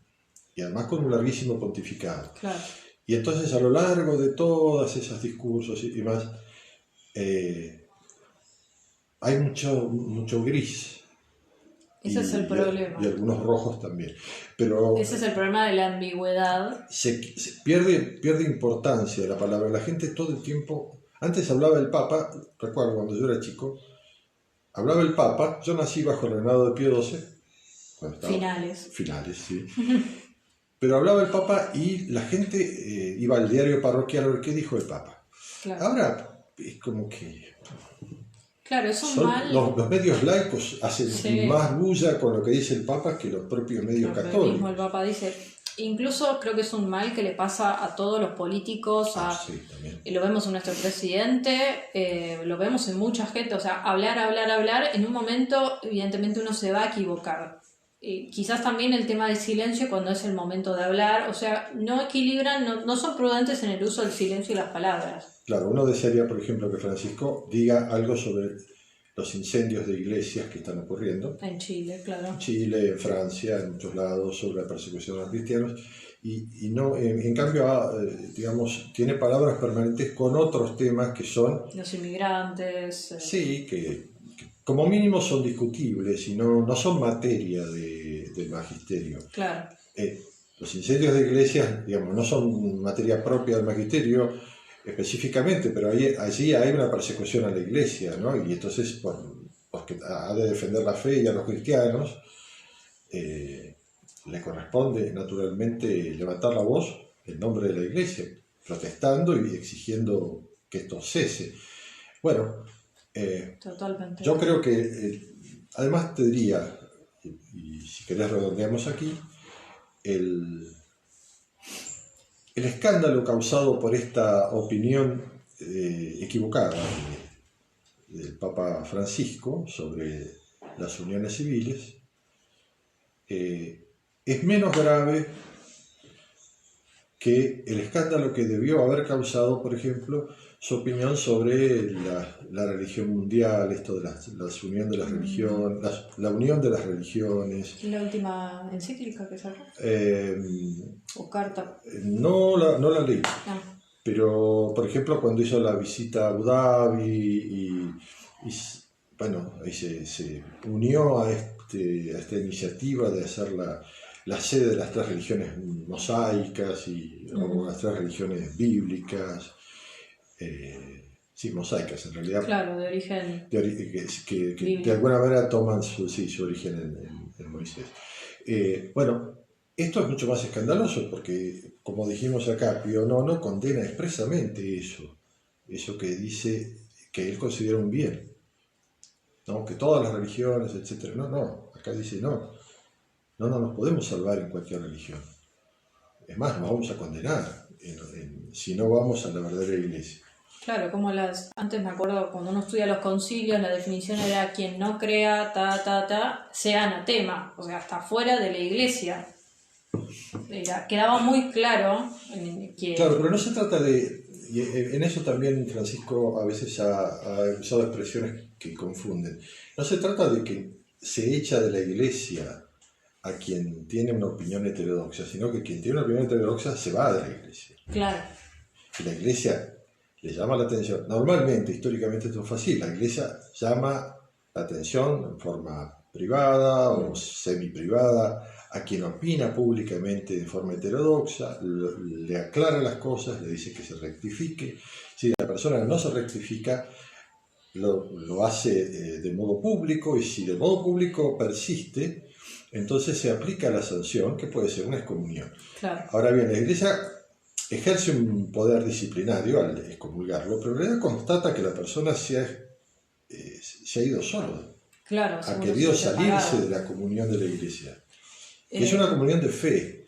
y además con un larguísimo pontificado. Claro. Y entonces a lo largo de todos esos discursos y más, hay mucho gris. Ese es el problema. Y algunos rojos también. Pero ese es el problema de la ambigüedad. Se pierde importancia la palabra. La gente todo el tiempo... Antes hablaba el Papa, recuerdo cuando yo era chico, hablaba el Papa, yo nací bajo el reinado de Pío XII. Finales, sí. Pero hablaba el Papa y la gente iba al diario parroquial a ver qué dijo el Papa. Claro. Ahora es como que... Claro, es un mal... Los medios laicos hacen más bulla con lo que dice el Papa que los propios medios católicos. Mismo el Papa dice... Incluso creo que es un mal que le pasa a todos los políticos, lo vemos en nuestro presidente, lo vemos en mucha gente, o sea, hablar, en un momento evidentemente uno se va a equivocar. Quizás también el tema del silencio cuando es el momento de hablar, o sea, no equilibran, no son prudentes en el uso del silencio y las palabras. Claro, uno desearía, por ejemplo, que Francisco diga algo sobre los incendios de iglesias que están ocurriendo. En Chile, claro. En Chile, en Francia, en muchos lados, sobre la persecución de los cristianos. Y no, en cambio, digamos, tiene palabras permanentes con otros temas que son... Los inmigrantes. Sí, que como mínimo son discutibles y no son materia del magisterio. Claro. Los incendios de iglesias, digamos, no son materia propia del magisterio, específicamente, pero allí hay una persecución a la iglesia, ¿no? Y entonces, porque ha de defender la fe y a los cristianos, le corresponde naturalmente levantar la voz en nombre de la Iglesia, protestando y exigiendo que esto cese. Bueno, Totalmente. yo creo que, además te diría, y si querés redondeamos aquí, el escándalo causado por esta opinión equivocada del Papa Francisco sobre las uniones civiles es menos grave que el escándalo que debió haber causado, por ejemplo, su opinión sobre la religión mundial, esto de la unión de las religiones, la unión de las religiones. ¿La última encíclica que sacó? ¿O carta? No la leí. Pero, por ejemplo, cuando hizo la visita a Abu Dhabi y bueno, ahí se unió a esta iniciativa de hacer la sede de las tres religiones mosaicas o las tres religiones bíblicas, sí, mosaicas en realidad. Claro, de origen. Que de alguna manera toman su origen en Moisés. Bueno, esto es mucho más escandaloso porque, como dijimos acá, Pío IX condena expresamente eso que dice que él considera un bien, ¿no? Que todas las religiones, etc. No, acá dice no nos podemos salvar en cualquier religión. Es más, nos vamos a condenar si no vamos a la verdadera iglesia. Claro, como antes me acuerdo cuando uno estudia los concilios, la definición era quien no crea, sea anatema, o sea, está fuera de la iglesia. Quedaba muy claro que... Claro, pero no se trata de... Y en eso también Francisco a veces ha usado expresiones que confunden. No se trata de que se echa de la iglesia a quien tiene una opinión heterodoxa, sino que quien tiene una opinión heterodoxa se va de la iglesia. Claro. Y la iglesia le llama la atención. Normalmente, históricamente esto fue así. La iglesia llama la atención en forma privada o semi-privada a quien opina públicamente de forma heterodoxa, le aclara las cosas, le dice que se rectifique. Si la persona no se rectifica, lo hace de modo público, y si de modo público persiste, entonces se aplica la sanción, que puede ser una excomunión. Claro. Ahora bien, la iglesia ejerce un poder disciplinario al excomulgarlo, pero en realidad constata que la persona se ha ido solo. Claro, ha querido salirse de la comunión de la iglesia. Que es una comunión de fe,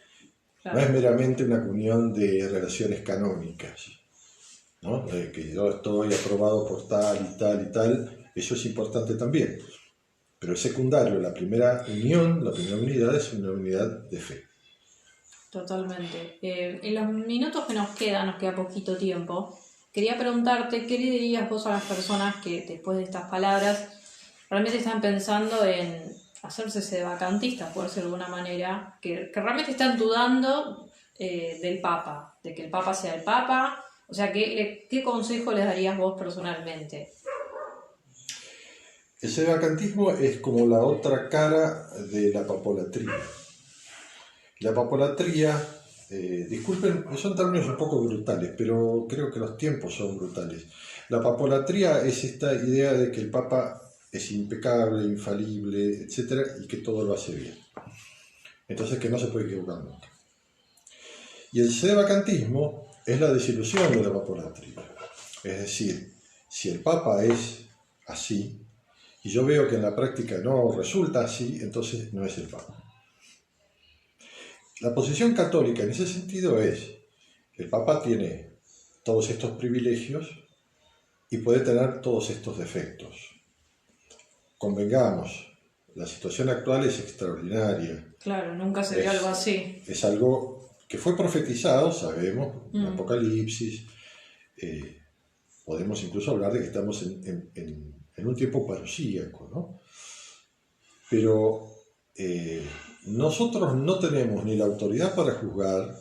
claro. No es meramente una comunión de relaciones canónicas, ¿no? Que yo estoy aprobado por tal y tal y tal, eso es importante también. Pero es secundario, la primera unidad es una unidad de fe. Totalmente. En los minutos que nos queda poquito tiempo, quería preguntarte, ¿qué le dirías vos a las personas que después de estas palabras realmente están pensando en hacerse sedevacantistas, por decirlo de alguna manera, que realmente están dudando del Papa, de que el Papa sea el Papa? O sea, ¿qué consejo les darías vos personalmente? El sedevacantismo es como la otra cara de la papolatría. La papolatría, disculpen, son términos un poco brutales, pero creo que los tiempos son brutales. La papolatría es esta idea de que el Papa es impecable, infalible, etc., y que todo lo hace bien. Entonces que no se puede equivocar nunca. Y el sedevacantismo es la desilusión de la papolatría. Es decir, si el Papa es así, y yo veo que en la práctica no resulta así, entonces no es el Papa. La posición católica en ese sentido es: el Papa tiene todos estos privilegios y puede tener todos estos defectos. Convengamos, la situación actual es extraordinaria. Claro, nunca se vio algo así. Es algo que fue profetizado, sabemos, en Apocalipsis. Podemos incluso hablar de que estamos en un tiempo parusíaco, ¿no? Pero nosotros no tenemos ni la autoridad para juzgar,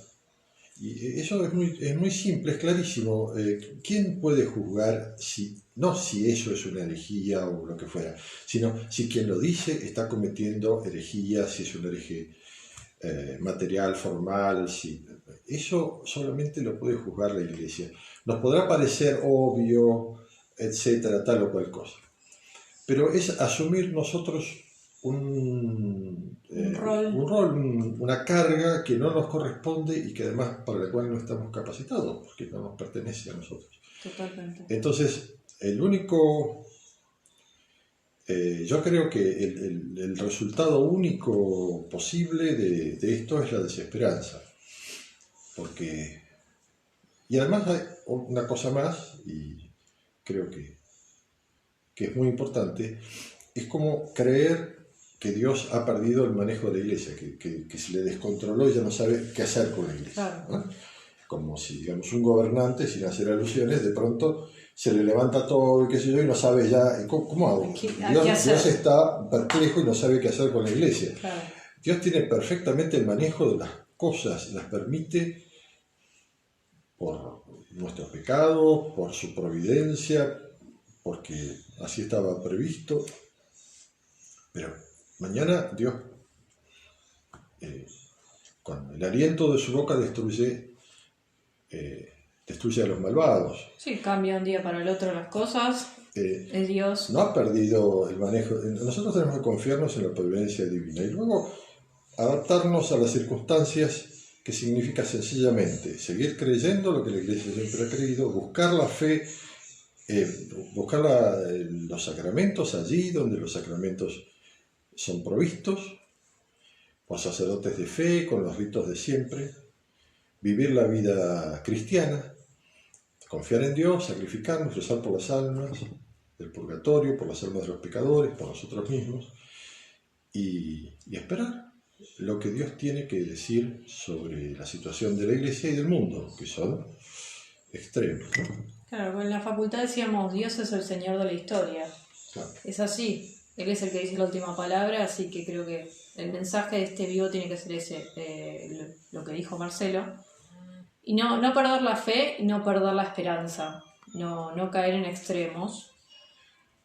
y eso es muy simple, es clarísimo. ¿Quién puede juzgar no si eso es una herejía o lo que fuera, sino si quien lo dice está cometiendo herejía, si es un hereje material, formal? Eso solamente lo puede juzgar la Iglesia. Nos podrá parecer obvio, etcétera, tal o cual cosa, pero es asumir nosotros un una carga que no nos corresponde y que además para la cual no estamos capacitados, porque no nos pertenece a nosotros. Totalmente. Entonces, el único... yo creo que el resultado único posible de esto es la desesperanza. Porque... Y además hay una cosa más, y creo que es muy importante, es como creer que Dios ha perdido el manejo de la iglesia, que se le descontroló y ya no sabe qué hacer con la iglesia. Claro. ¿No? Como si, digamos, un gobernante, sin hacer alusiones, de pronto se le levanta todo y qué sé yo, y no sabe ya, ¿cómo hago? Dios está perplejo y no sabe qué hacer con la iglesia. Claro. Dios tiene perfectamente el manejo de las cosas, las permite por nuestros pecados, por su providencia, porque así estaba previsto. Pero mañana Dios, con el aliento de su boca, destruye a los malvados. Sí, cambia un día para el otro las cosas. Es Dios. No ha perdido el manejo. Nosotros tenemos que confiarnos en la providencia divina y luego adaptarnos a las circunstancias, que significa sencillamente seguir creyendo lo que la Iglesia siempre ha creído, buscar la fe, buscar los sacramentos allí donde los sacramentos son provistos, con sacerdotes de fe, con los ritos de siempre, vivir la vida cristiana, confiar en Dios, sacrificarnos, rezar por las almas del purgatorio, por las almas de los pecadores, por nosotros mismos, y esperar lo que Dios tiene que decir sobre la situación de la Iglesia y del mundo, que son extremos. Claro, en la facultad decíamos, Dios es el Señor de la historia. Claro. Es así, Él es el que dice la última palabra, así que creo que el mensaje de este vivo tiene que ser ese, lo que dijo Marcelo. Y no perder la fe y no perder la esperanza, no caer en extremos.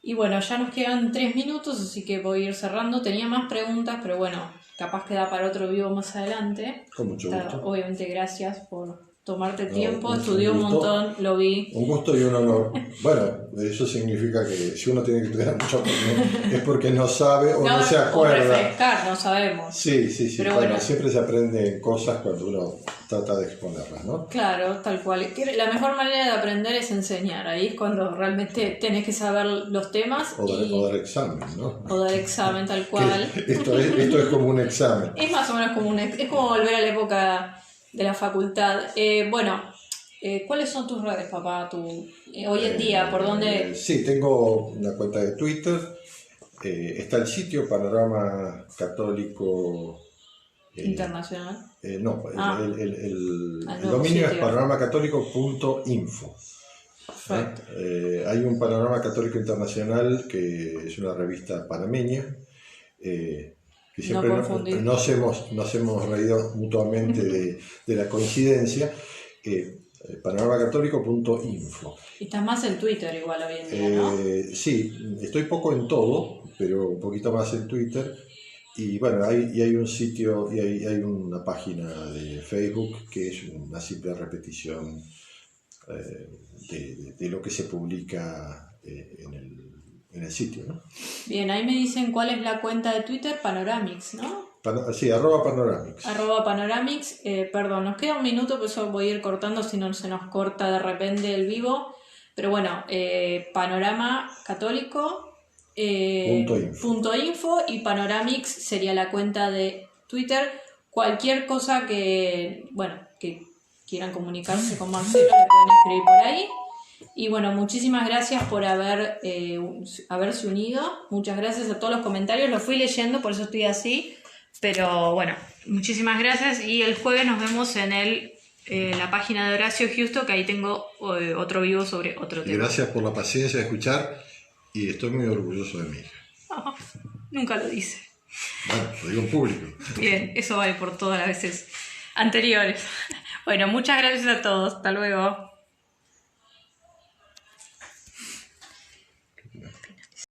Y bueno, ya nos quedan 3 minutos, así que voy a ir cerrando. Tenía más preguntas, pero bueno, capaz que da para otro vivo más adelante. Con mucho gusto. Obviamente, gracias por tomarte el tiempo, estudió un montón, lo vi. Un gusto y un honor. Bueno, eso significa que si uno tiene que estudiar mucho es porque no sabe o no se acuerda. O refrescar, no sabemos. Sí. Pero bueno, siempre se aprenden cosas cuando uno trata de exponerlas, ¿no? Claro, tal cual. La mejor manera de aprender es enseñar. Ahí es cuando realmente tenés que saber los temas. O dar examen, ¿no? O dar examen, tal cual. Esto es como un examen. Es más o menos como es como volver a la época de la facultad. ¿Cuáles son tus redes, papá? Hoy en día, ¿por dónde? Sí, tengo una cuenta de Twitter. Está el sitio Panorama Católico Internacional. El dominio es panoramacatólico.info. Perfecto. Hay un Panorama Católico Internacional que es una revista panameña. Que siempre nos hemos reído mutuamente de la coincidencia, panoramacatólico.info. Y estás más en Twitter igual hoy en día, ¿no? Sí, estoy poco en todo, pero un poquito más en Twitter. Y bueno, hay un sitio y hay una página de Facebook que es una simple repetición de lo que se publica en el sitio, ¿no? Bien, ahí me dicen cuál es la cuenta de Twitter, Panoramix, ¿no? Sí, @Panoramix. @Panoramix. Perdón, nos queda un minuto, por eso voy a ir cortando, si no se nos corta de repente el vivo. Pero bueno, Panorama Católico .info y Panoramix sería la cuenta de Twitter. Cualquier cosa que quieran comunicarse con Marcelo, le pueden escribir por ahí. Y bueno, muchísimas gracias por haberse unido. Muchas gracias a todos los comentarios. Los fui leyendo, por eso estoy así. Pero bueno, muchísimas gracias. Y el jueves nos vemos en la página de Horacio Justo, que ahí tengo otro vivo sobre otro tema. Gracias por la paciencia de escuchar y estoy muy orgulloso de mi hija. Oh, nunca lo dice. Bueno, lo digo en público. Bien, eso vale por todas las veces anteriores. Bueno, muchas gracias a todos. Hasta luego.